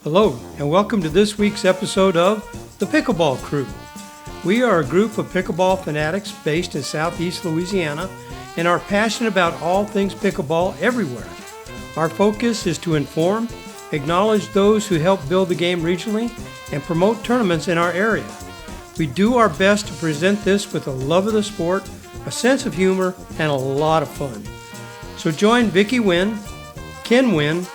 Hello, and welcome to this week's episode of the Pickleball Crew. We are a group of pickleball fanatics based in southeast Louisiana and are passionate about all things pickleball everywhere. Our focus is to inform, acknowledge those who help build the game regionally, and promote tournaments in our area. We do our best to present this with a love of the sport, a sense of humor, and a lot of fun. So join Vicki Wynn, Ken Wynn,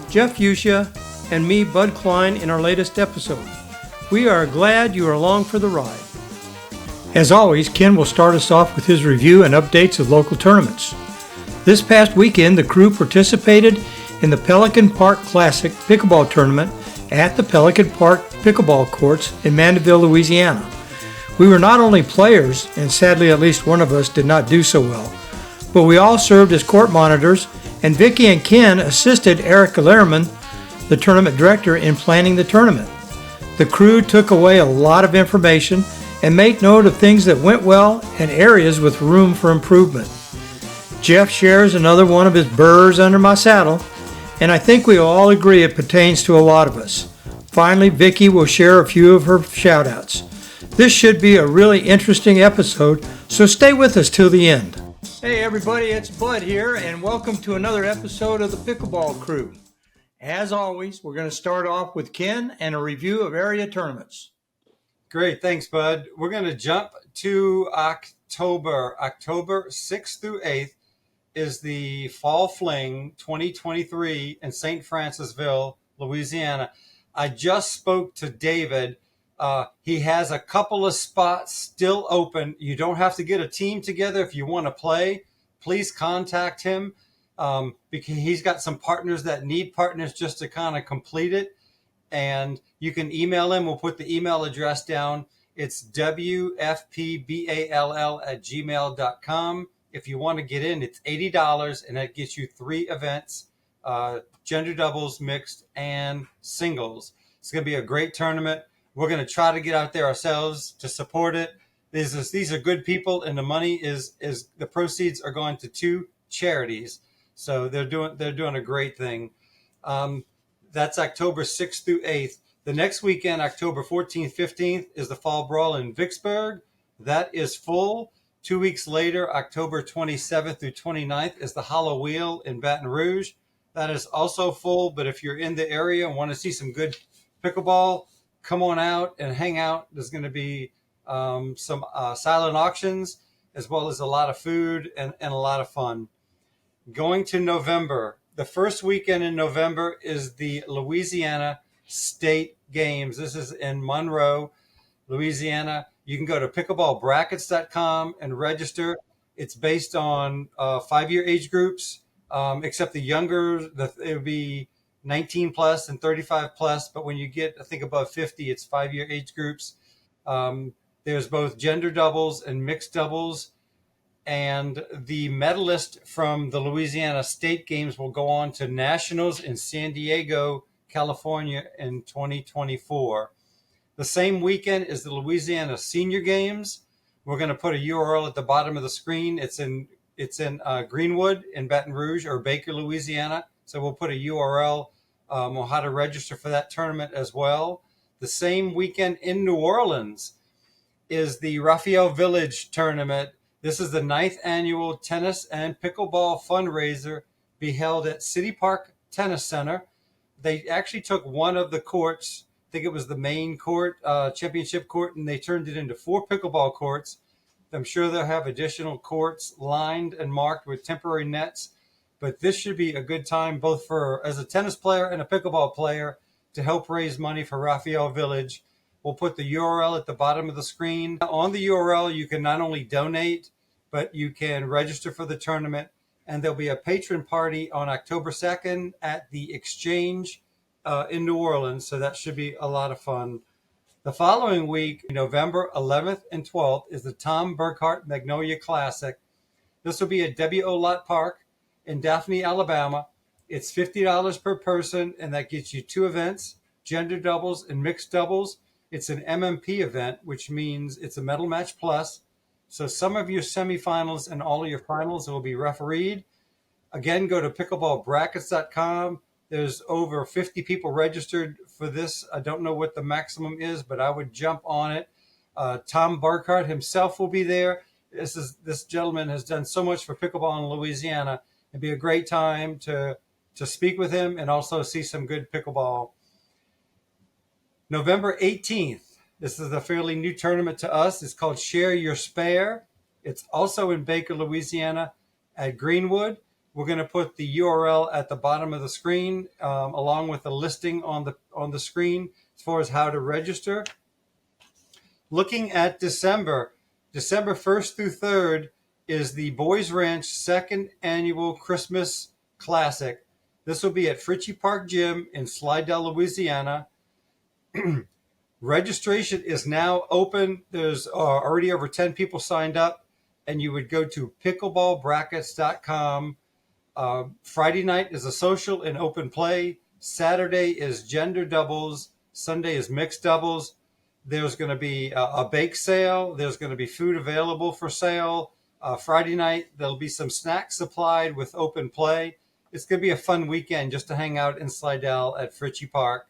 Jeff Fuchsia, and me, Bud Klein, in our latest episode. We are glad you are along for the ride. As always, Ken will start us off with his review and updates of local tournaments. This past weekend, the crew participated in the Pelican Park Classic pickleball tournament at the Pelican Park Pickleball Courts in Mandeville, Louisiana. We were not only players, and sadly at least one of us did not do so well, but we all served as court monitors, and Vicki and Ken assisted Erika Leherman, the tournament director, in planning the tournament. The crew took away a lot of information and made note of things that went well and areas with room for improvement. Jeff shares another one of his Burrs Under My Saddle, and I think we all agree it pertains to a lot of us. Finally, Vicki will share a few of her shout-outs. This should be a really interesting episode, so stay with us till the end. Hey everybody, it's Bud here, and welcome to another episode of the Pickleball Crew. As always, we're going to start off with Ken and a review of area tournaments. Great, thanks, Bud. We're going to jump to October. October 6th through 8th is the Fall Fling 2023 in St. Francisville, Louisiana. I just spoke to David. He has a couple of spots still open. You don't have to get a team together if you want to play. Please contact him. Because he's got some partners that need partners just to kind of complete it. And you can email him. We'll put the email address down. It's wfpball@gmail.com. If you want to get in, it's $80, and that gets you 3 events, gender doubles, mixed, and singles. It's going to be a great tournament. We're going to try to get out there ourselves to support it. These are good people, and the money is the proceeds are going to 2 charities. So they're doing a great thing. That's October 6th through 8th. The next weekend, October 14th, 15th, is the Fall Brawl in Vicksburg. That is full. 2 weeks later, October 27th through 29th, is the Hollow Wheel in Baton Rouge. That is also full, but if you're in the area and want to see some good pickleball, come on out and hang out. There's going to be some silent auctions, as well as a lot of food and a lot of fun. Going to November, the first weekend in November is the Louisiana State Games. This is in Monroe, Louisiana. You can go to pickleballbrackets.com and register. It's based on 5-year age groups, except the younger, it would be 19 plus and 35 plus. But when you get, I think, above 50, it's 5-year age groups. There's both gender doubles and mixed doubles. And the medalist from the Louisiana State Games will go on to Nationals in San Diego, California in 2024. The same weekend is the Louisiana Senior Games. We're going to put a URL at the bottom of the screen. It's in Greenwood in Baton Rouge or Baker, Louisiana. So we'll put a URL on how to register for that tournament as well. The same weekend in New Orleans is the Raphael Village Tournament. This is the 9th annual tennis and pickleball fundraiser be held at City Park Tennis Center. They actually took one of the courts, I think it was the main court, championship court, and they turned it into 4 pickleball courts. I'm sure they'll have additional courts lined and marked with temporary nets, but this should be a good time both for as a tennis player and a pickleball player to help raise money for Raphael Village. We'll put the URL at the bottom of the screen. On the URL, you can not only donate, but you can register for the tournament. And there'll be a patron party on October 2nd at the Exchange in New Orleans. So that should be a lot of fun. The following week, November 11th and 12th, is the Tom Burkhart Magnolia Classic. This will be at W.O. Lott Park in Daphne, Alabama. It's $50 per person, and that gets you 2 events, gender doubles and mixed doubles. It's an MMP event, which means it's a medal match plus. So some of your semifinals and all of your finals will be refereed. Again, go to pickleballbrackets.com. There's over 50 people registered for this. I don't know what the maximum is, but I would jump on it. Tom Burkhart himself will be there. This gentleman has done so much for pickleball in Louisiana. It'd be a great time to speak with him and also see some good pickleball. November 18th. This is a fairly new tournament to us. It's called Share Your Spare. It's also in Baker, Louisiana at Greenwood. We're going to put the URL at the bottom of the screen, along with the listing on the screen as far as how to register. Looking at December 1st through 3rd is the Boys Ranch second annual Christmas Classic. This will be at Pickleball Park Gym in Slidell, Louisiana. Registration is now open. There's already over 10 people signed up, and you would go to pickleballbrackets.com. Friday night is a social and open play. Saturday is gender doubles. Sunday is mixed doubles. There's going to be a bake sale. There's going to be food available for sale. Friday night, there'll be some snacks supplied with open play. It's going to be a fun weekend just to hang out in Slidell at Pickleball Park.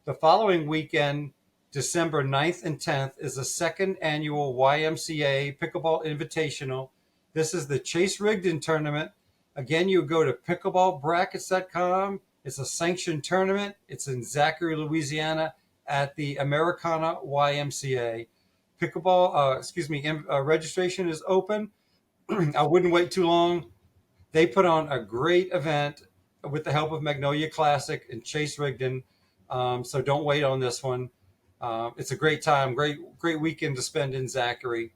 The following weekend, December 9th and 10th, is the second annual YMCA Pickleball Invitational. This is the Chase Rigdon Tournament. Again, you go to pickleballbrackets.com. It's a sanctioned tournament. It's in Zachary, Louisiana at the Americana YMCA. Registration is open. I wouldn't wait too long. They put on a great event with the help of Magnolia Classic and Chase Rigdon. So don't wait on this one. It's a great time, great weekend to spend in Zachary.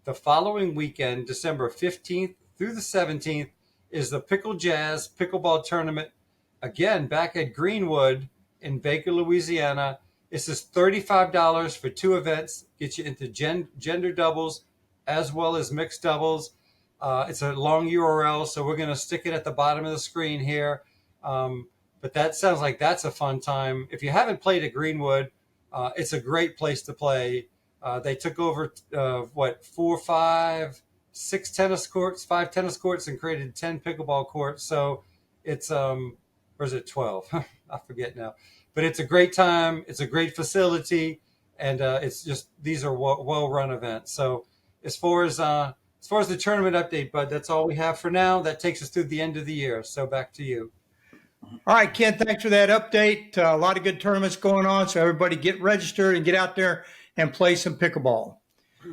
The following weekend, December 15th through the 17th, is the Pickle Jazz Pickleball Tournament. Again, back at Greenwood in Baker, Louisiana. This is $35 for two events. Get you into gender doubles as well as mixed doubles. It's a long URL, so we're going to stick it at the bottom of the screen here. But that sounds like that's a fun time. If you haven't played at Greenwood, it's a great place to play. They took over, 5 tennis courts, and created 10 pickleball courts. So it's, or is it 12? I forget now. But it's a great time. It's a great facility. And it's just, these are well-run events. So as far as the tournament update, Bud, that's all we have for now. That takes us through the end of the year. So back to you. All right, Ken, thanks for that update. A lot of good tournaments going on, so everybody get registered and get out there and play some pickleball.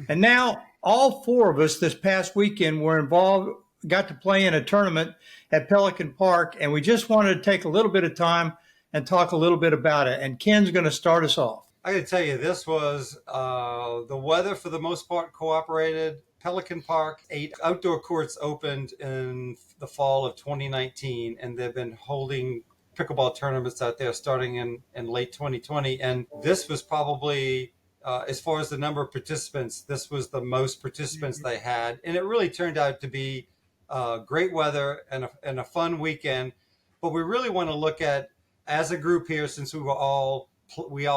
And now all four of us this past weekend were involved, got to play in a tournament at Pelican Park, and we just wanted to take a little bit of time and talk a little bit about it. And Ken's going to start us off. I got to tell you, this was the weather for the most part cooperated. Pelican Park, 8 outdoor courts opened in the fall of 2019, and they've been holding pickleball tournaments out there starting in late 2020. And this was probably, as far as the number of participants, this was the most participants they had. And it really turned out to be great weather and a fun weekend. But we really want to look at, as a group here, since we all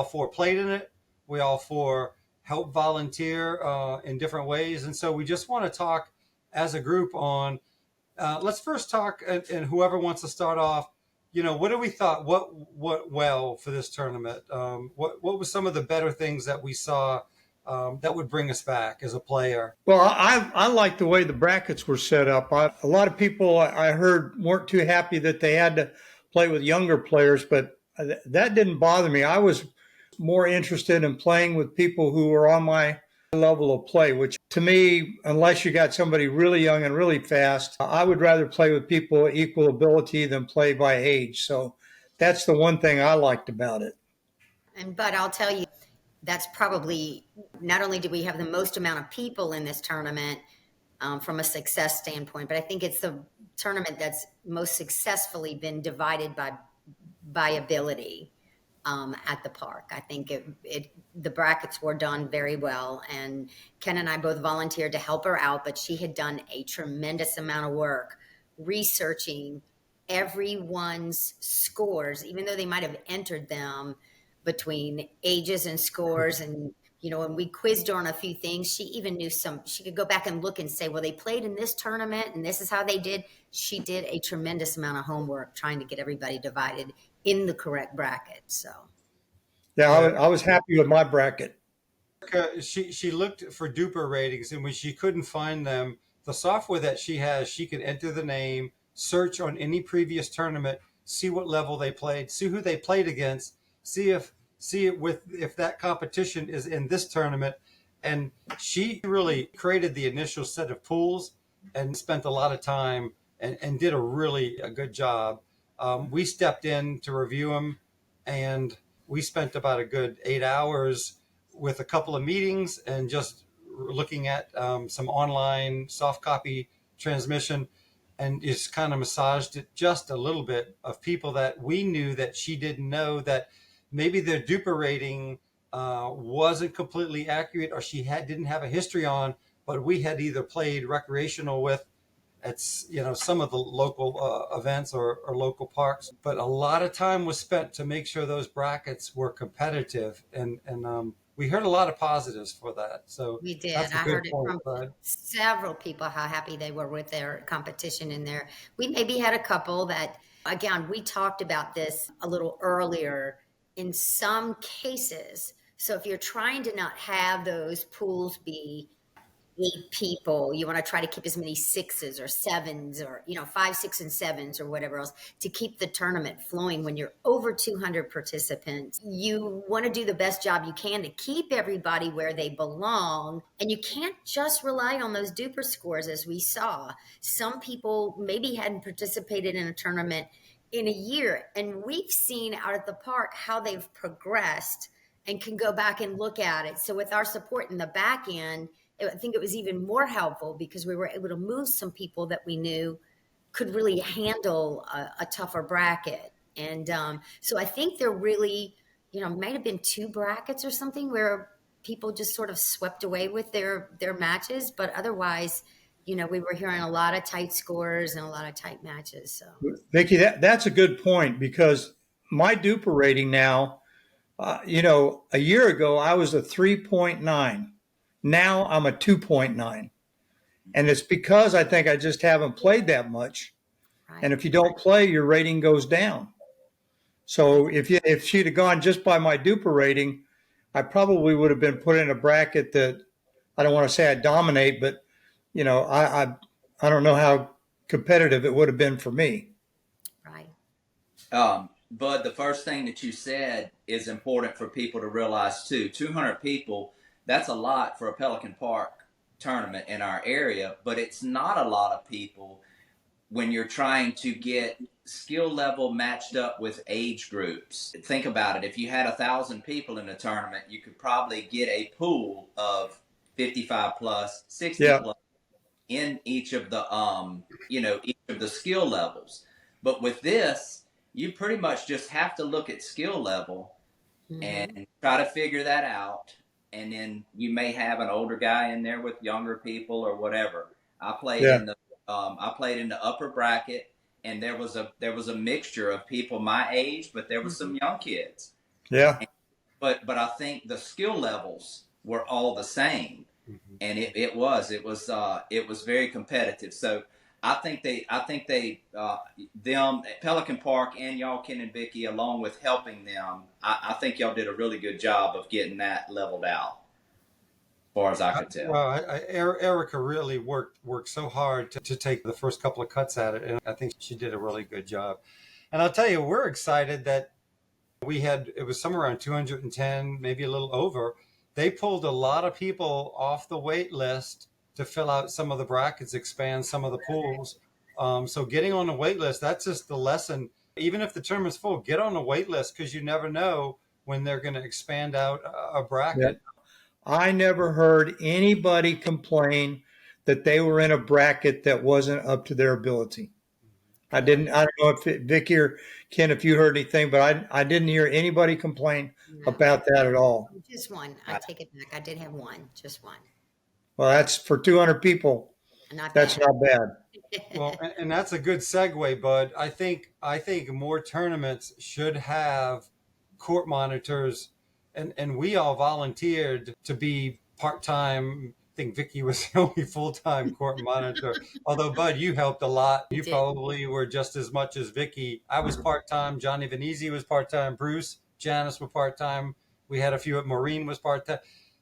four played in it, we all four help volunteer in different ways. And so we just want to talk as a group on, let's first talk, and whoever wants to start off, what do we thought, what well for this tournament? What was some of the better things that we saw that would bring us back as a player? Well, I like the way the brackets were set up. A lot of people I heard weren't too happy that they had to play with younger players, but that didn't bother me. I was more interested in playing with people who were on my level of play, which to me, unless you got somebody really young and really fast, I would rather play with people equal ability than play by age. So that's the one thing I liked about it. But I'll tell you, that's probably, not only do we have the most amount of people in this tournament from a success standpoint, but I think it's the tournament that's most successfully been divided by ability at the park. I think the brackets were done very well, and Ken and I both volunteered to help her out, but she had done a tremendous amount of work researching everyone's scores, even though they might have entered them between ages and scores and, and we quizzed her on a few things. She even knew she could go back and look and say, well, they played in this tournament and this is how they did. She did a tremendous amount of homework trying to get everybody divided in the correct bracket. So. Yeah, I was happy with my bracket. She looked for duper ratings, and when she couldn't find them, the software that she has, she could enter the name, search on any previous tournament, see what level they played, see who they played against, see if that competition is in this tournament. And she really created the initial set of pools and spent a lot of time and did a good job. We stepped in to review them, and we spent about a good 8 hours with a couple of meetings and just looking at some online soft copy transmission, and just kind of massaged it just a little bit of people that we knew that she didn't know, that maybe their duper rating wasn't completely accurate, or she didn't have a history on, but we had either played recreational with at some of the local events or local parks. But a lot of time was spent to make sure those brackets were competitive, and we heard a lot of positives for that. So we did. That's a I good heard it point, from Bud. several people how happy they were with their competition in there. We maybe had a couple that, again, we talked about this a little earlier. In some cases, so if you're trying to not have those pools be 8 people, you want to try to keep as many 6s or 7s or 5, 6, and 7s or whatever else to keep the tournament flowing. When you're over 200 participants, you want to do the best job you can to keep everybody where they belong, and you can't just rely on those duper scores. As we saw, some people maybe hadn't participated in a tournament in a year, and we've seen out at the park how they've progressed and can go back and look at it. So with our support in the back end, I think it was even more helpful because we were able to move some people that we knew could really handle a tougher bracket. And so I think there really, might have been 2 brackets or something where people just sort of swept away with their matches. But otherwise, we were hearing a lot of tight scores and a lot of tight matches. So, Vicki, that's a good point, because my duper rating now, a year ago I was a 3.9. Now I'm a 2.9. And it's because I think I just haven't played that much. right. And if you don't play, your rating goes down. So if she'd have gone just by my duper rating, I probably would have been put in a bracket that, I don't want to say I dominate, but I don't know how competitive it would have been for me. Right. But the first thing that you said is important for people to realize too. 200 people, that's a lot for a Pelican Park tournament in our area, but it's not a lot of people when you're trying to get skill level matched up with age groups. Think about it. If you had 1,000 people in a tournament, you could probably get a pool of 55 plus, 60 plus in each of the each of the skill levels. But with this, you pretty much just have to look at skill level and try to figure that out. And then you may have an older guy in there with younger people or whatever. I played in the upper bracket, and there was a mixture of people my age, but there was some young kids. Yeah. But I think the skill levels were all the same, and it was very competitive. So I think them Pelican Park and y'all, Ken and Vicki, along with helping them, I think y'all did a really good job of getting that leveled out, as far as I could tell. Well, Erika really worked so hard to take the first couple of cuts at it, and I think she did a really good job. And I'll tell you, we're excited that it was somewhere around 210, maybe a little over. They pulled a lot of people off the wait list to fill out some of the brackets, expand some of the pools. So getting on the wait list, that's just the lesson. Even if the tournament's full, get on the wait list, because you never know when they're going to expand out a bracket. Yeah. I never heard anybody complain that they were in a bracket that wasn't up to their ability. I don't know if Vicki or Ken, if you heard anything, but I didn't hear anybody complain about that at all. Just one. I take it back. I did have one. Just one. Well, that's for 200 people. That's not bad. Well, and that's a good segue, Bud. I think more tournaments should have court monitors and we all volunteered to be part-time. I think Vicki was the only full-time court monitor. Although, Bud, you helped a lot. You probably were just as much as Vicki. I was part-time. Johnny Venezzi was part-time. Bruce, Janice were part-time. We had a few. Maureen was part-time.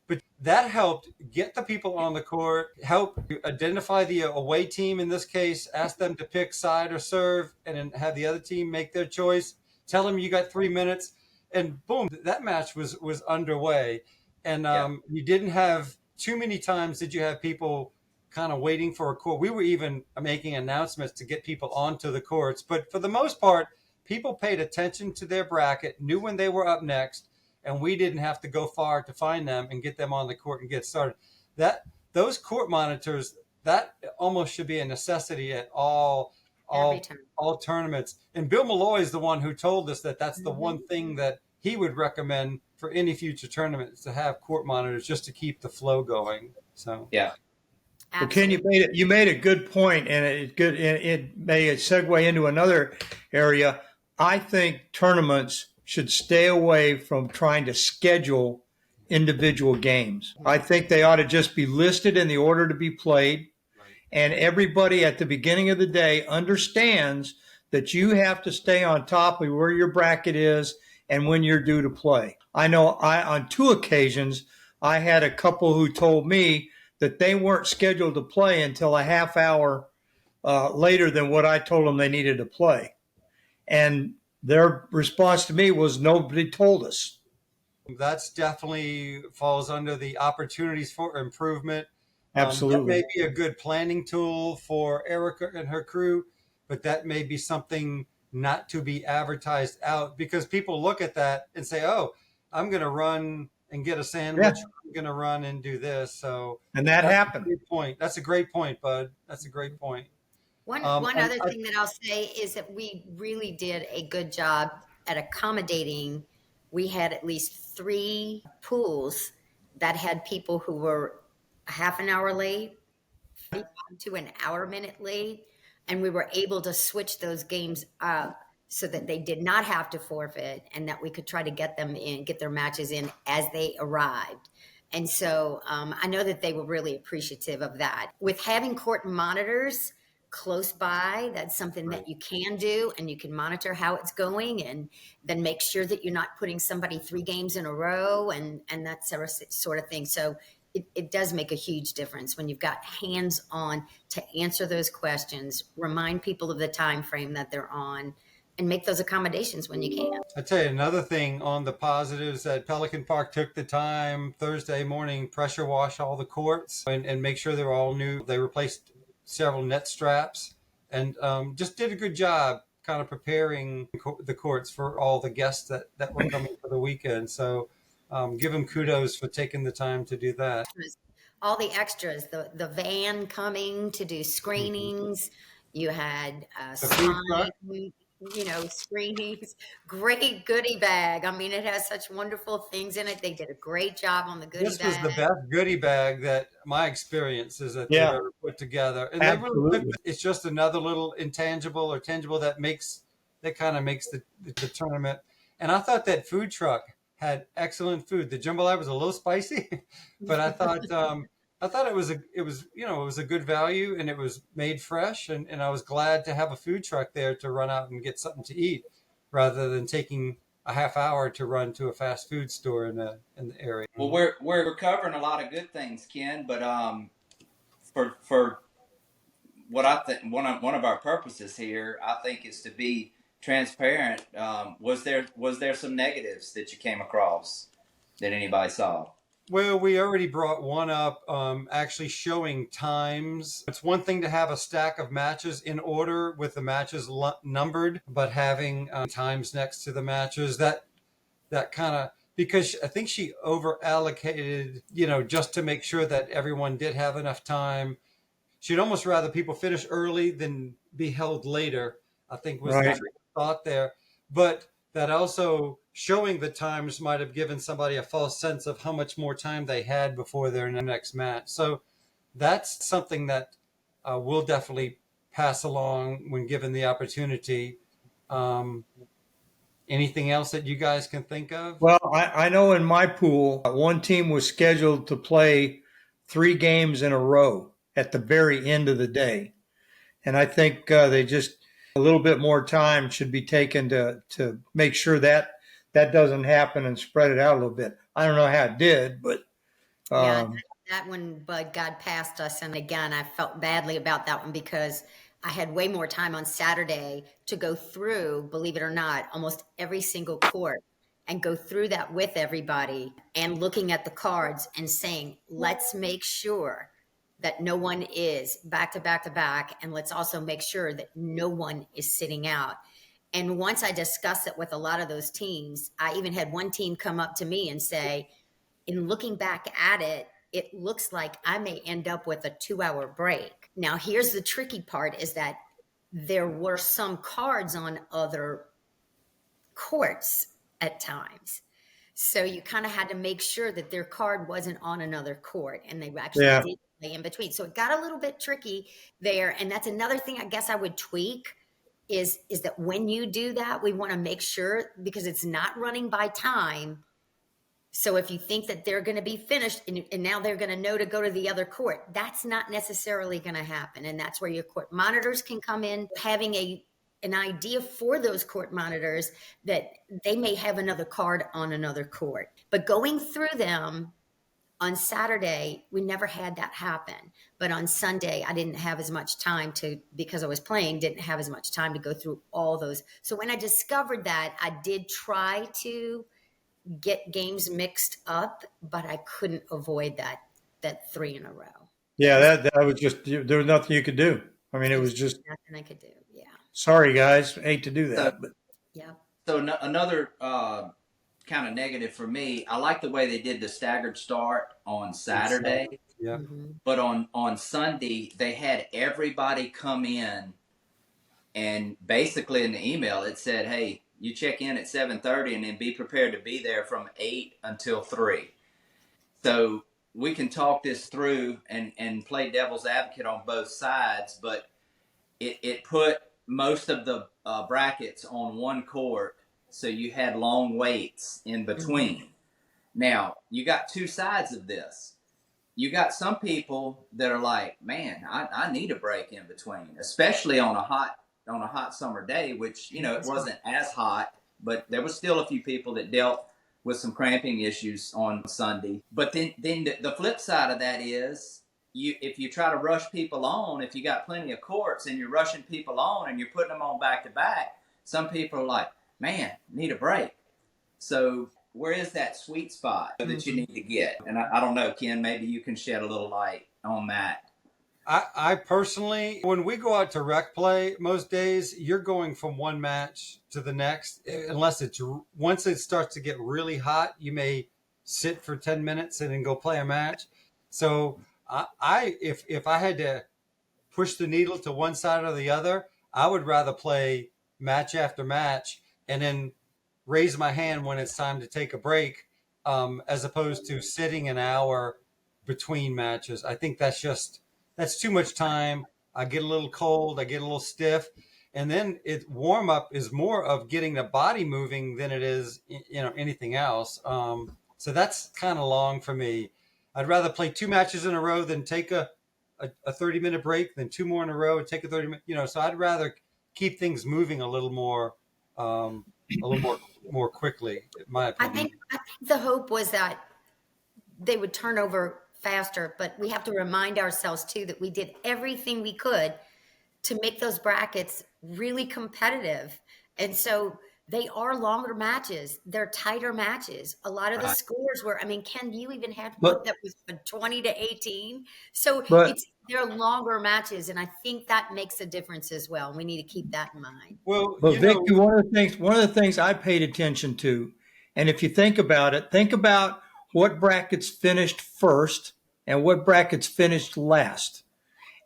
But that helped get the people on the court, help identify the away team in this case, ask them to pick side or serve, and then have the other team make their choice. Tell them you got 3 minutes, and boom, that match was underway. And you didn't have too many times did you have people kind of waiting for a court. We were even making announcements to get people onto the courts. But for the most part, people paid attention to their bracket, knew when they were up next, and we didn't have to go far to find them and get them on the court and get started. Those court monitors, that almost should be a necessity at all tournaments. And Bill Malloy is the one who told us that that's the one thing that he would recommend for any future tournaments, to have court monitors just to keep the flow going. So yeah. Well, Ken, you made a good point, and it may segue into another area. I think tournaments should stay away from trying to schedule individual games. I think they ought to just be listed in the order to be played, and everybody at the beginning of the day understands that you have to stay on top of where your bracket is and when you're due to play. I know on 2 occasions, I had a couple who told me that they weren't scheduled to play until a half hour later than what I told them they needed to play. And their response to me was, nobody told us. That's definitely falls under the opportunities for improvement. Absolutely. That may be a good planning tool for Erika and her crew, but that may be something not to be advertised out, because people look at that and say, oh, I'm going to run and get a sandwich. Yeah. I'm going to run and do this. And that happened. That's a great point, Bud. That's a great point. One other thing that I'll say is that we really did a good job at accommodating. We had at least 3 pools that had people who were a half an hour late to an hour minute late. And we were able to switch those games up so that they did not have to forfeit, and that we could try to get them in, get their matches in as they arrived. And so I know that they were really appreciative of that. With having court monitors close by, that's something that you can do, and you can monitor how it's going, and then make sure that you're not putting somebody 3 games in a row and that sort of thing. So it does make a huge difference when you've got hands-on to answer those questions, remind people of the time frame that they're on, and make those accommodations when you can. I'll tell you another thing on the positives, that Pelican Park took the time Thursday morning, pressure wash all the courts and make sure they're all new. They replaced several net straps and just did a good job kind of preparing the courts for all the guests that were coming for the weekend. So give them kudos for taking the time to do that. All the extras, the van coming to do screenings. You had screenings, great goodie bag. I mean, it has such wonderful things in it. They did a great job on the goodie bag. This was the best goodie bag that my experience is that they've ever put together. And it's just another little intangible or tangible that kind of makes the tournament. And I thought that food truck had excellent food. The jambalaya was a little spicy, but I thought it was a good value, and it was made fresh, and I was glad to have a food truck there to run out and get something to eat, rather than taking a half hour to run to a fast food store in the area. Well, we're covering a lot of good things, Ken, but for what I think one of our purposes here, I think, is to be transparent. Was there some negatives that you came across that anybody saw? Well, we already brought one up, actually showing times. It's one thing to have a stack of matches in order with the matches numbered, but having times next to the matches, that kind of, because I think she over allocated, just to make sure that everyone did have enough time. She'd almost rather people finish early than be held later, I think was the thought there. But that also showing the times might have given somebody a false sense of how much more time they had before their next match. So that's something that we'll definitely pass along when given the opportunity. And Anything else that you guys can think of? Well, I know in my pool, one team was scheduled to play 3 games in a row at the very end of the day. And I think they just a little bit more time should be taken to make sure that that doesn't happen and spread it out a little bit. I don't know how it did, but Yeah, that one, Bud, got past us. And again, I felt badly about that one because I had way more time on Saturday to go through, believe it or not, almost every single court and go through that with everybody and looking at the cards and saying, let's make sure that no one is back to back to back. And let's also make sure that no one is sitting out. And once I discussed it with a lot of those teams, I even had one team come up to me and say, in looking back at it, it looks like I may end up with a 2-hour break. Now, here's the tricky part is that there were some cards on other courts at times. So you kind of had to make sure that their card wasn't on another court and they actually did play in between. So it got a little bit tricky there. And that's another thing I guess I would tweak is that when you do that, we want to make sure, because it's not running by time. So if you think that they're going to be finished and now they're going to know to go to the other court, that's not necessarily going to happen. And that's where your court monitors can come in, having an idea for those court monitors that they may have another card on another court. But going through them on Saturday, we never had that happen. But on Sunday, I didn't have as much time because I was playing, didn't have as much time to go through all those. So when I discovered that, I did try to get games mixed up, but I couldn't avoid that 3 in a row. yeah, that was just, there was nothing you could do. I mean, it was just nothing I could do. Yeah. Sorry, guys, hate to do that, but Yeah. So another kind of negative for me, I like the way they did the staggered start on Saturday. Yeah. But on Sunday, they had everybody come in, and basically in the email it said, hey, you check in at 7:30 and then be prepared to be there from 8 until 3. So we can talk this through and play devil's advocate on both sides, but it put most of the brackets on one court, so you had long waits in between. Now, you got two sides of this. You got some people that are like, man, I need a break in between, especially on a hot summer day, which, it wasn't as hot, but there was still a few people that dealt with some cramping issues on Sunday. But then the flip side of that is, if you try to rush people on, if you got plenty of courts and you're rushing people on and you're putting them on back to back, some people are like, man, need a break. So where is that sweet spot that you need to get? And I don't know, Ken, maybe you can shed a little light on that. I personally, when we go out to rec play, most days you're going from one match to the next, unless once it starts to get really hot, you may sit for 10 minutes and then go play a match. So if I had to push the needle to one side or the other, I would rather play match after match and then raise my hand when it's time to take a break, as opposed to sitting an hour between matches. I think that's too much time. I get a little cold, I get a little stiff, and then warm up is more of getting the body moving than it is, anything else. So that's kind of long for me. I'd rather play 2 matches in a row than take a 30-minute break, then 2 more in a row and take a 30-minute, so I'd rather keep things moving a little more quickly, in my opinion. I think the hope was that they would turn over faster, but we have to remind ourselves too that we did everything we could to make those brackets really competitive. And so they are longer matches. They're tighter matches. A lot of the scores were, Ken, you even had one that was 20-18. So they're longer matches. And I think that makes a difference as well. We need to keep that in mind. Well, Vicki, one of the things I paid attention to, and if you think about it, think about what brackets finished first and what brackets finished last.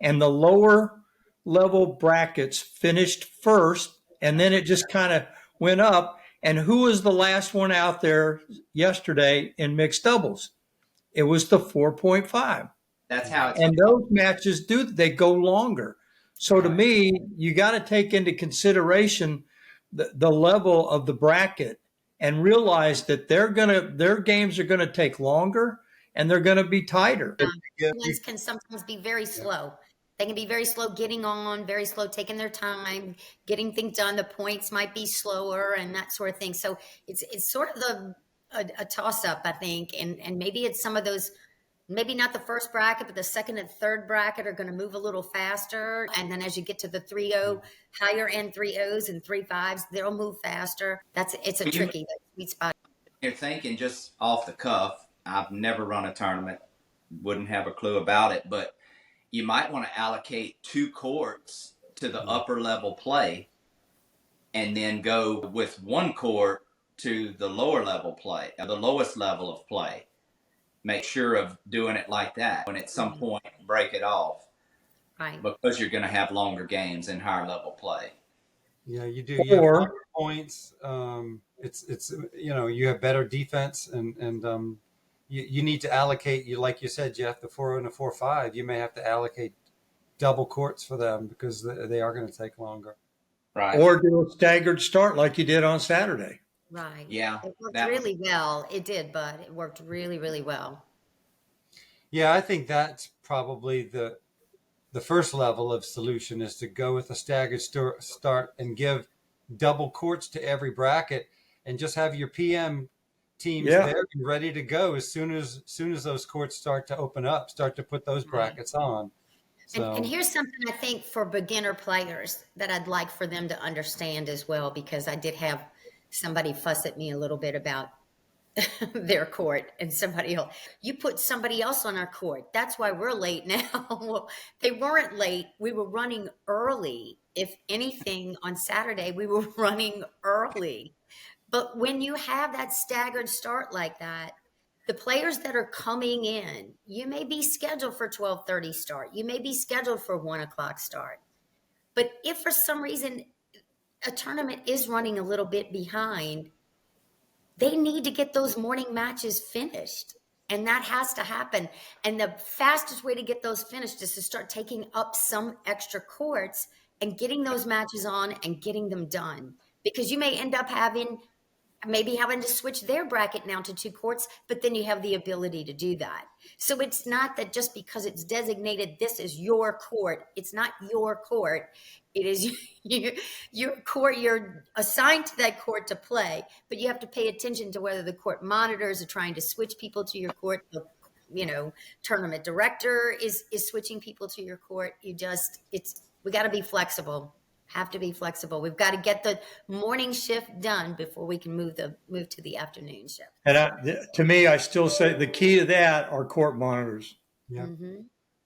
And the lower level brackets finished first, and then it just kind of went up. And who was the last one out there yesterday in mixed doubles? It was the 4.5. That's how it's. And those matches they go longer. So to me, you got to take into consideration the level of the bracket and realize that their games are gonna take longer and they're gonna be tighter. Ones can sometimes be very slow. They can be very slow getting on, very slow taking their time, getting things done. The points might be slower and that sort of thing. So it's sort of a toss up, I think, and maybe it's some of those. Maybe not the first bracket, but the second and third bracket are going to move a little faster. And then as you get to the 3-0, higher end 3-0s and 3-5s, they'll move faster. It's a tricky sweet spot. You're thinking just off the cuff. I've never run a tournament, wouldn't have a clue about it, but you might want to allocate 2 courts to the upper level play and then go with 1 court to the lower level play, the lowest level of play. Make sure of doing it like that. When at some point break it off, right? Because you're going to have longer games and higher level play. Yeah, you do. You have longer points. It's you have better defense, and you need to allocate. Like you said, Jeff, the 4 and the 4-5. You may have to allocate double courts for them because they are going to take longer. Right. Or do a staggered start like you did on Saturday. Right. Yeah. It worked really well. It did, but it worked really, really well. Yeah, I think that's probably the first level of solution is to go with a staggered start and give double courts to every bracket and just have your PM teams there and ready to go as soon as those courts start to open up, start to put those brackets on. So. And here's something I think for beginner players that I'd like for them to understand as well, because I did have somebody fuss at me a little bit about their court, and you put somebody else on our court. That's why we're late now. Well, they weren't late. We were running early. If anything, on Saturday, we were running early. But when you have that staggered start like that, the players that are coming in, you may be scheduled for 12:30 start. You may be scheduled for 1 o'clock start. But if for some reason a tournament is running a little bit behind, they need to get those morning matches finished. And that has to happen. And the fastest way to get those finished is to start taking up some extra courts and getting those matches on and getting them done. Because you may end up having to switch their bracket now to 2 courts, but then you have the ability to do that. So it's not that just because it's designated, this is your court. It's not your court. It is your court. You're assigned to that court to play, but you have to pay attention to whether the court monitors are trying to switch people to your court. The tournament director is switching people to your court. We got to be flexible. Have to be flexible. We've got to get the morning shift done before we can move to the afternoon shift. And to me, I still say the key to that are court monitors. Yeah. Mm-hmm.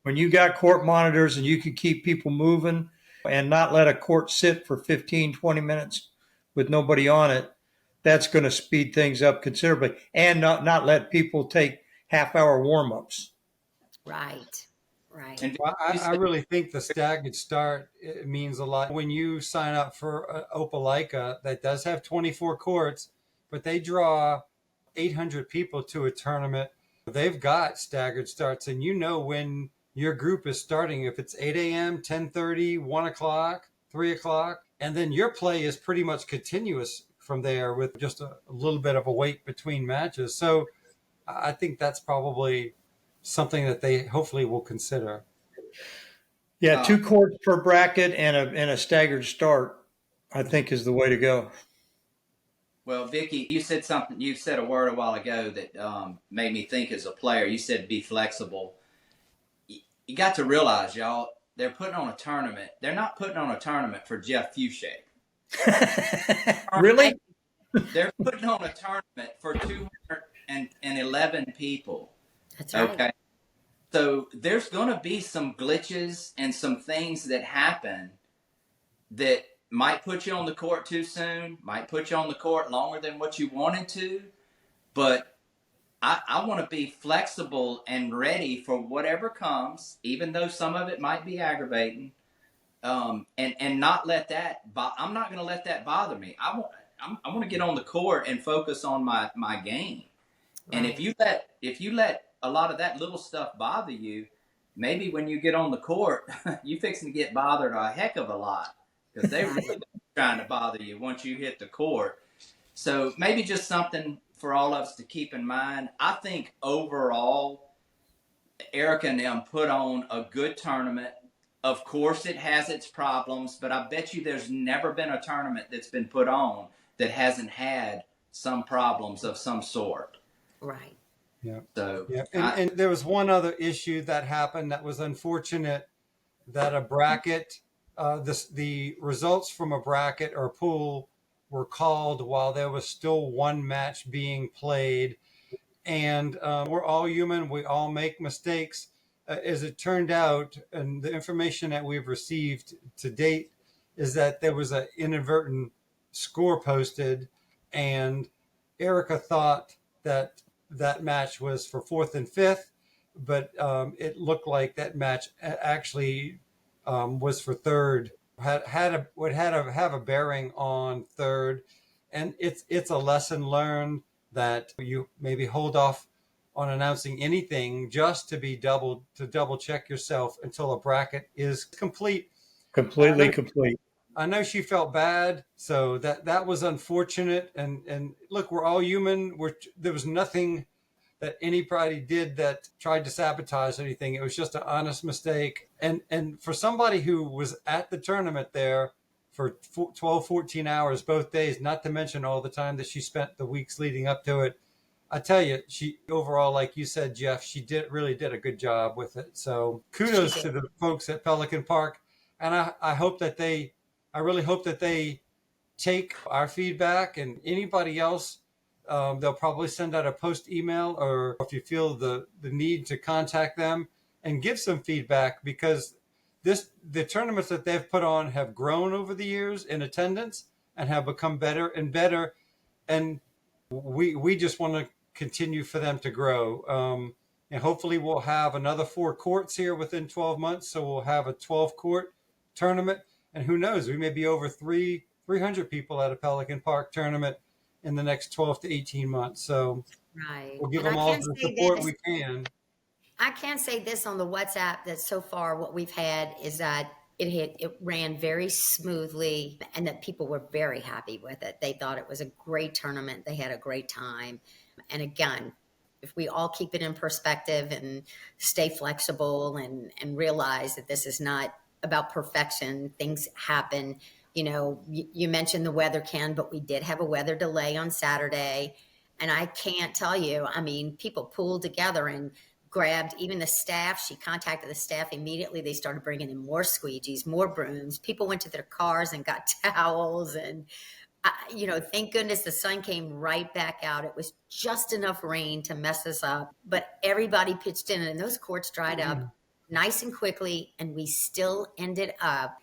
When you got court monitors and you can keep people moving and not let a court sit for 15, 20 minutes with nobody on it, that's going to speed things up considerably, and not let people take half-hour warm-ups. Right. And well, I really think the staggered start means a lot. When you sign up for Opelika, that does have 24 courts, but they draw 800 people to a tournament. They've got staggered starts, and when your group is starting, if it's 8 a.m., 10:30, 1 o'clock, 3 o'clock, and then your play is pretty much continuous from there with just a little bit of a wait between matches. So I think that's probably something that they hopefully will consider. Yeah, 2 courts per bracket and a staggered start, I think, is the way to go. Well, Vicki, you said something. You said a word a while ago that made me think as a player. You said be flexible. You got to realize, y'all, they're putting on a tournament. They're not putting on a tournament for Jeff Fouché. Really? They're putting on a tournament for 211 people. That's right. Okay. So there's going to be some glitches and some things that happen that might put you on the court too soon, might put you on the court longer than what you wanted to. But I want to be flexible and ready for whatever comes, even though some of it might be aggravating, and not let that. I'm not going to let that bother me. I want to get on the court and focus on my game. Right. And if you let a lot of that little stuff bother you, maybe when you get on the court, you fixing to get bothered a heck of a lot, because they really trying to bother you once you hit the court. So maybe just something for all of us to keep in mind. I think overall, Erika and them put on a good tournament. Of course, it has its problems, but I bet you there's never been a tournament that's been put on that hasn't had some problems of some sort. Right. Yeah. So, yeah. And there was one other issue that happened that was unfortunate, that a bracket, the results from a bracket or pool were called while there was still one match being played. And we're all human. We all make mistakes. As it turned out, and the information that we've received to date is that there was an inadvertent score posted, and Erika thought that that match was for fourth and fifth, but it looked like that match actually was for third. Would have a bearing on third, and it's a lesson learned that you maybe hold off on announcing anything just to double check yourself until a bracket is complete. Completely complete. I know she felt bad, so that was unfortunate. And look, we're all human. There was nothing that anybody did that tried to sabotage anything. It was just an honest mistake. And for somebody who was at the tournament there for 12, 14 hours both days, not to mention all the time that she spent the weeks leading up to it, I tell you, she overall, like you said, Jeff, she really did a good job with it. So kudos to the folks at Pelican Park. And I really hope that they take our feedback, and anybody else, they'll probably send out a post email, or if you feel the need to contact them and give some feedback, because the tournaments that they've put on have grown over the years in attendance and have become better and better. And we just want to continue for them to grow. And hopefully we'll have another 4 courts here within 12 months. So we'll have a 12 court tournament, and who knows, we may be over 300 people at a Pelican Park tournament in the next 12 to 18 months. So we'll give them all the support we can. I can say this on the WhatsApp, that so far what we've had is that it ran very smoothly, and that people were very happy with it. They thought it was a great tournament. They had a great time. And again, if we all keep it in perspective and stay flexible and realize that this is not about perfection, things happen. You know, you mentioned the weather, Ken, but we did have a weather delay on Saturday. And I can't tell you, I mean, people pulled together and grabbed even the staff. She contacted the staff immediately. They started bringing in more squeegees, more brooms. People went to their cars and got towels. And, thank goodness the sun came right back out. It was just enough rain to mess us up. But everybody pitched in, and those courts dried up nice and quickly. And we still ended up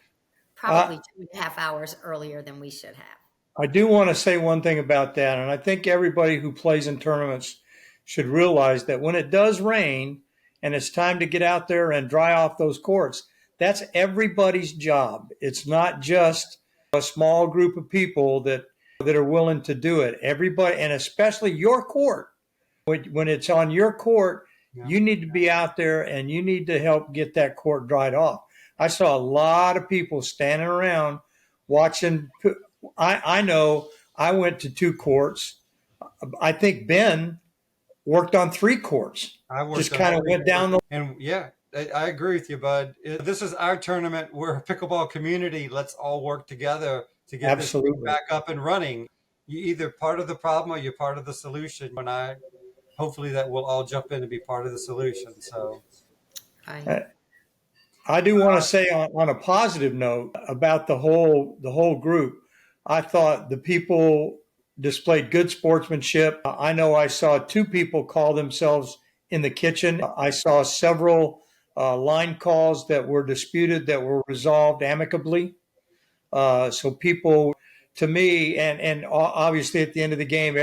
probably 2.5 hours earlier than we should have. I do want to say one thing about that. And I think everybody who plays in tournaments should realize that when it does rain and it's time to get out there and dry off those courts, that's everybody's job. It's not just a small group of people that are willing to do it. Everybody, and especially your court, when it's on your court, you need to be out there and you need to help get that court dried off. I saw a lot of people standing around watching. I know I went to 2 courts. I think Ben worked on 3 courts. Just kind of went down the. And yeah, I agree with you, bud. This is our tournament. We're a pickleball community. Let's all work together to get this back up and running. You're either part of the problem or you're part of the solution. And hopefully that we'll all jump in and be part of the solution. So I do want to say on a positive note about the whole group. I thought the people displayed good sportsmanship. I know I saw 2 people call themselves in the kitchen. I saw several line calls that were disputed that were resolved amicably. So people, to me, and obviously at the end of the game,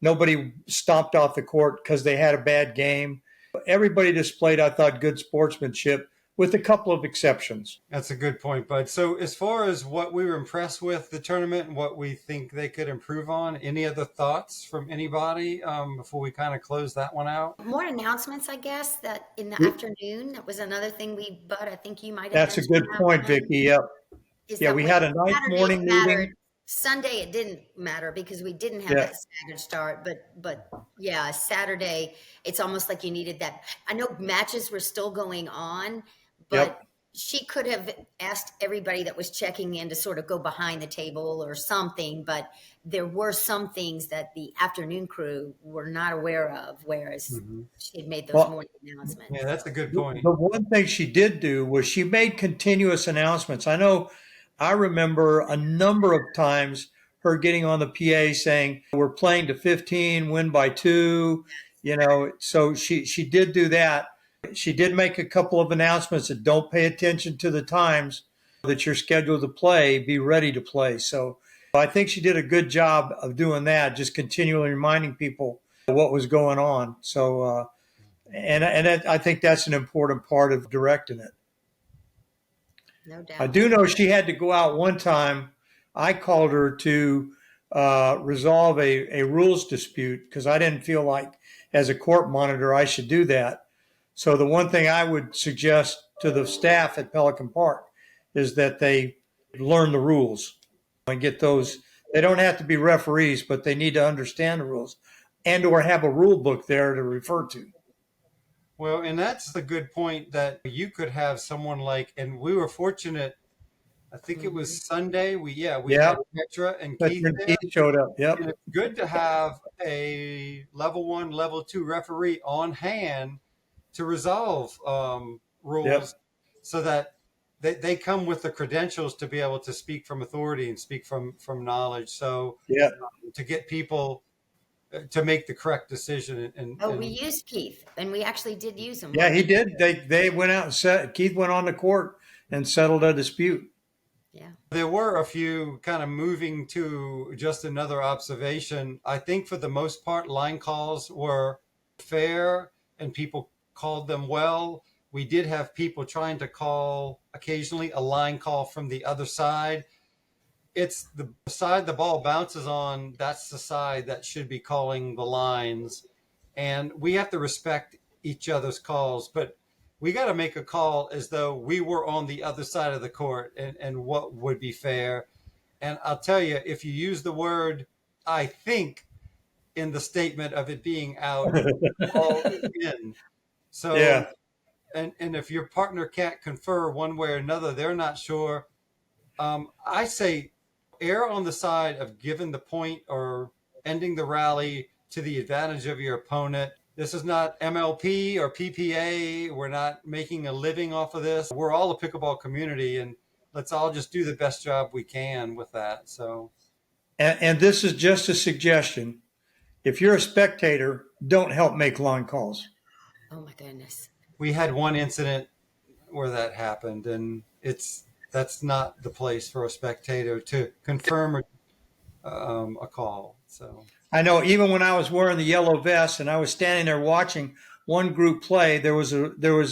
nobody stomped off the court because they had a bad game. Everybody displayed, I thought, good sportsmanship, with a couple of exceptions. That's a good point, bud. So as far as what we were impressed with the tournament and what we think they could improve on, any other thoughts from anybody before we kind of close that one out? More announcements, I guess, that in the afternoon. That was another thing Bud, I think you might have. That's a good point, Vicki. Yep. Is Yeah, that we when had a nice Saturday morning mattered? meeting. Sunday it didn't matter because we didn't have Yeah. that staggered start, but yeah, Saturday it's almost like you needed that. I know matches were still going on, but Yep. she could have asked everybody that was checking in to sort of go behind the table or something, but there were some things that the afternoon crew were not aware of, whereas Mhm. she had made those Well, morning announcements. Yeah, that's a good the point. the one thing she did do was she made continuous announcements. I remember a number of times her getting on the PA saying, "We're playing to 15, win by 2." So she did do that. She did make a couple of announcements that don't pay attention to the times that you're scheduled to play, be ready to play. So I think she did a good job of doing that, just continually reminding people what was going on. I think that's an important part of directing it. No I doubt. do know she had to go out one time. I called her to resolve a rules dispute because I didn't feel like, as a court monitor, I should do that. So the one thing I would suggest to the staff at Pelican Park is that they learn the rules and get those. They don't have to be referees, but they need to understand the rules and or have a rule book there to refer to. Well, and that's the good point that you could have someone like, and we were fortunate. I think it Mhm. was Sunday. We Yeah, had Petra and Keith Veteran there, Keith showed up. and Yep. it's good to have a level 1, level 2 referee on hand to resolve Yep. rules, so that they come with the credentials to be able to speak from authority and speak from knowledge. So Yep. to get people to make the correct decision Oh, we and used Keith, and we actually did use him. Yeah, When he did. They went out and Keith went on the court and settled a dispute. yeah. there were a few kind of moving to just another observation. I think for the most part, line calls were fair and people called them well. We did have people trying to call occasionally a line call from the other side. It's the side the ball bounces on, that's the side that should be calling the lines. And we have to respect each other's calls, but we got to make a call as though we were on the other side of the court, and what would be fair. And I'll tell you, if you use the word "I think" in the statement of it being out, all is in. So, Yeah. and if your partner can't confer one way or another, they're not sure. I say err on the side of giving the point or ending the rally to the advantage of your opponent. This is not MLP or PPA. We're not making a living off of this. We're all a pickleball community, and let's all just do the best job we can with that. So, And this is just a suggestion. If you're a spectator, don't help make line calls. Oh my goodness. we had one incident where that happened, and that's not the place for a spectator to confirm a call. So, I know even when I was wearing the yellow vest and I was standing there watching one group play, there was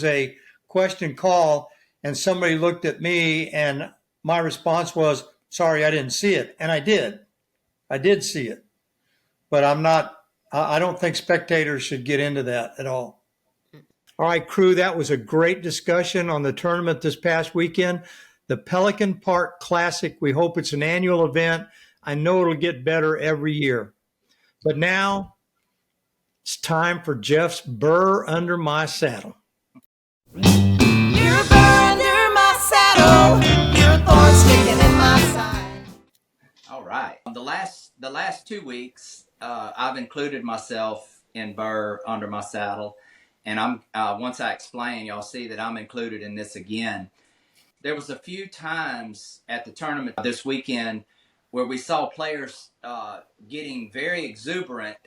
a question call and somebody looked at me and my response was, "Sorry, I didn't see it." And I did. I did see it. But I don't think spectators should get into that at all. All right, crew, that was a great discussion on the tournament this past weekend. The Pelican Park Classic, we hope it's an annual event. I know it'll get better every year. But now it's time for Jeff's Burr Under My Saddle. You're a burr under my saddle. You're a thorn sticking in my side. All right. The last 2 weeks, I've included myself in Burr Under My Saddle, and I'm once I explain, y'all see that I'm included in this again. There was a few times at the tournament this weekend where we saw players getting very exuberant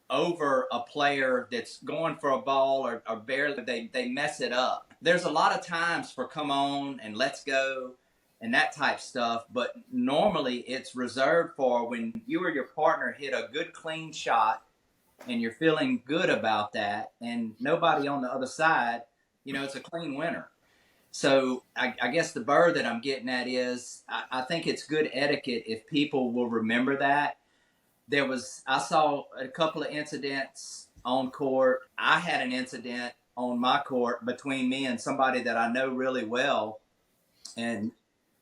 over a player that's going for a ball or barely they mess it up. There's a lot of times for come on and let's go and that type stuff, but normally it's reserved for when you or your partner hit a good clean shot and you're feeling good about that and nobody on the other side, it's a clean winner. So I guess the burr that I'm getting at is I think it's good etiquette if people will remember that. I saw a couple of incidents on court. I had an incident on my court between me and somebody that I know really well. And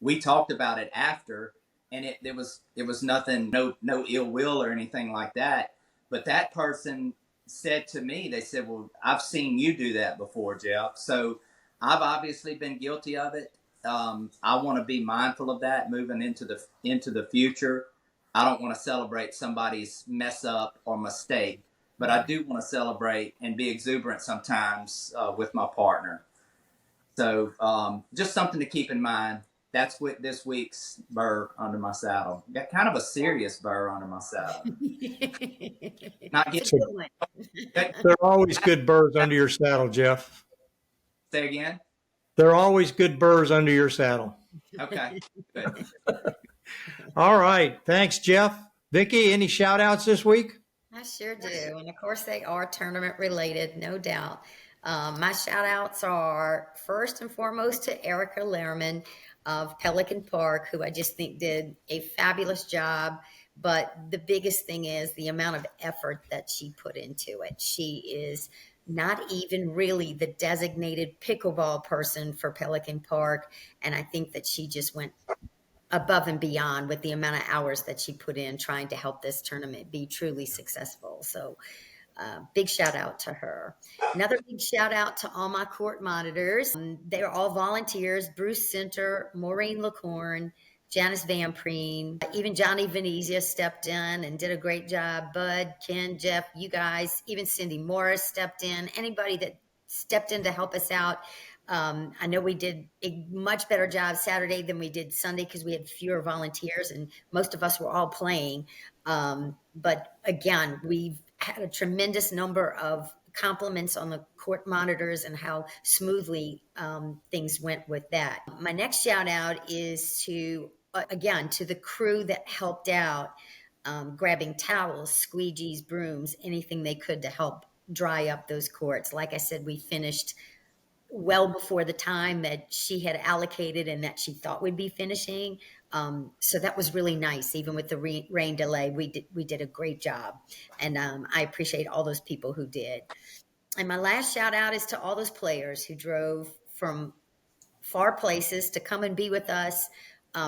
we talked about it after, and it was nothing, no ill will or anything like that. But that person said to me, they said, "Well, I've seen you do that before, Jeff." So I've obviously been guilty of it. I want to be mindful of that moving into the future. I don't want to celebrate somebody's mess up or mistake, but I do want to celebrate and be exuberant sometimes with my partner. So just something to keep in mind. That's what this week's Burr Under My Saddle. Got kind of a serious Burr Under My Saddle. Not It's getting, a good one. There are always good burrs under your saddle, Jeff. say again? There are always good burrs under your saddle. Okay, good. All right. Thanks, Jeff. Vicki, any shout outs this week? I sure do. And of course, they are tournament related, no doubt. My shout outs are first and foremost to Erika Leherman of Pelican Park, who I just think did a fabulous job. But the biggest thing is the amount of effort that she put into it. She is not even really the designated pickleball person for Pelican Park. And I think that she just went above and beyond with the amount of hours that she put in trying to help this tournament be truly successful. So big shout out to her. Another big shout out to all my court monitors. They're all volunteers. Bruce Center, Maureen LaCorn, Janice Van Preen, even Johnny Venezia stepped in and did a great job. Bud, Ken, Jeff, you guys, even Cindy Morris stepped in. Anybody that stepped in to help us out. I know we did a much better job Saturday than we did Sunday because we had fewer volunteers and most of us were all playing. But again, we've had a tremendous number of compliments on the court monitors and how smoothly things went with that. My next shout out is to the crew that helped out, grabbing towels, squeegees, brooms, anything they could to help dry up those courts. Like I said, we finished well before the time that she had allocated and that she thought we'd be finishing. So that was really nice. Even with the rain delay, we did a great job. And I appreciate all those people who did. And my last shout out is to all those players who drove from far places to come and be with us,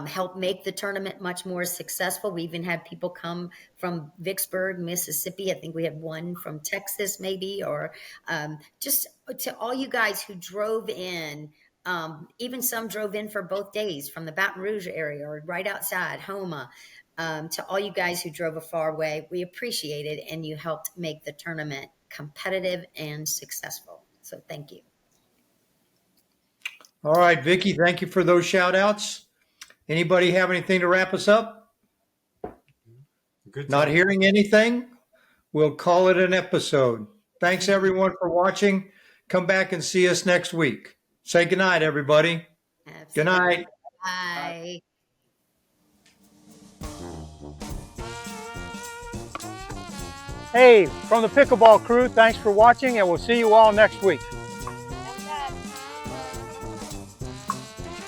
help make the tournament much more successful. We even had people come from Vicksburg, Mississippi. I think we had one from Texas maybe, or just to all you guys who drove in. Even some drove in for both days from the Baton Rouge area or right outside Homa. To all you guys who drove a far way, we appreciate it, and you helped make the tournament competitive and successful. So thank you. All right, Vicki, thank you for those shout outs. Anybody have anything to wrap us up? Good. Not hearing anything? We'll call it an episode. Thanks everyone for watching. Come back and see us next week. Say goodnight, everybody. Absolutely. Good night. Bye. Hey, from the Pickleball crew, thanks for watching, and we'll see you all next week.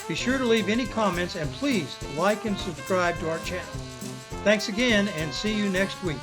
Be sure to leave any comments and please like and subscribe to our channel. Thanks again and see you next week.